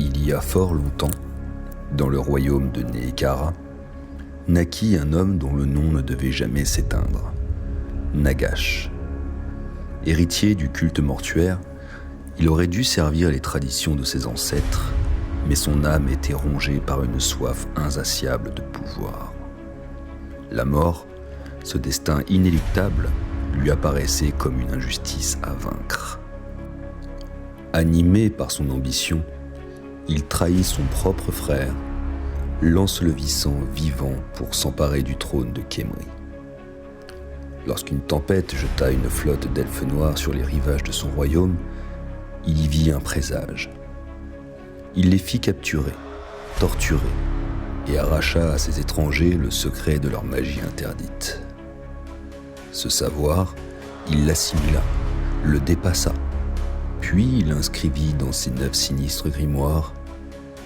Il y a fort longtemps, dans le royaume de Nehekhara, naquit un homme dont le nom ne devait jamais s'éteindre, Nagash. Héritier du culte mortuaire, il aurait dû servir les traditions de ses ancêtres, mais son âme était rongée par une soif insatiable de pouvoir. La mort, ce destin inéluctable, lui apparaissait comme une injustice à vaincre. Animé par son ambition, il trahit son propre frère, l'ensevelissant vivant pour s'emparer du trône de Khemri. Lorsqu'une tempête jeta une flotte d'elfes noirs sur les rivages de son royaume, il y vit un présage. Il les fit capturer, torturer, et arracha à ces étrangers le secret de leur magie interdite. Ce savoir, il l'assimila, le dépassa, puis il inscrivit dans ses 9 sinistres grimoires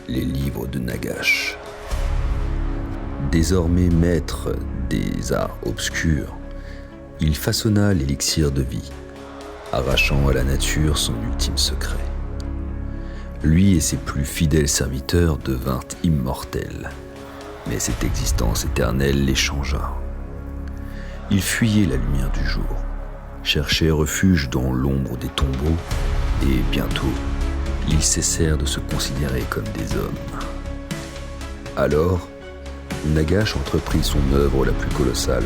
les livres de Nagash. Désormais maître des arts obscurs, il façonna l'élixir de vie, arrachant à la nature son ultime secret. Lui et ses plus fidèles serviteurs devinrent immortels, mais cette existence éternelle les changea. Ils fuyaient la lumière du jour, cherchaient refuge dans l'ombre des tombeaux, et bientôt, ils cessèrent de se considérer comme des hommes. Alors, Nagash entreprit son œuvre la plus colossale,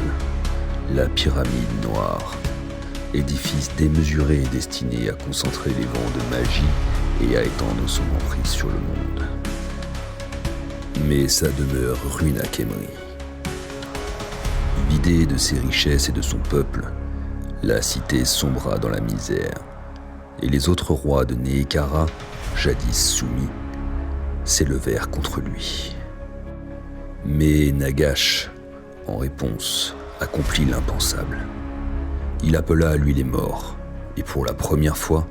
la pyramide noire, édifice démesuré et destiné à concentrer les vents de magie et à étendre son emprise sur le monde. Mais sa demeure ruina Khemri. Vidée de ses richesses et de son peuple, la cité sombra dans la misère, et les autres rois de Nehekhara, jadis soumis, s'élevèrent contre lui. Mais Nagash, en réponse, accomplit l'impensable. Il appela à lui les morts, et pour la première fois,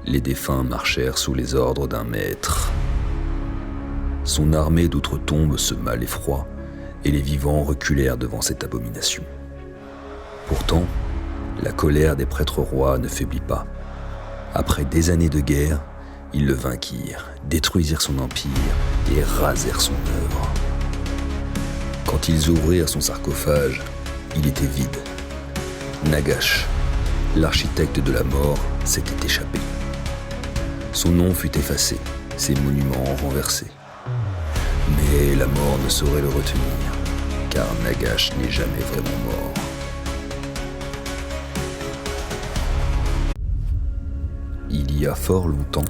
les défunts marchèrent sous les ordres d'un maître. Son armée d'outre-tombe sema l'effroi, et les vivants reculèrent devant cette abomination. Pourtant, la colère des prêtres rois ne faiblit pas. Après des années de guerre, ils le vainquirent, détruisirent son empire et rasèrent son œuvre. Quand ils ouvrirent son sarcophage, il était vide. Nagash, l'architecte de la mort, s'était échappé. Son nom fut effacé, ses monuments renversés. Mais la mort ne saurait le retenir, car Nagash n'est jamais vraiment mort. Il y a fort longtemps,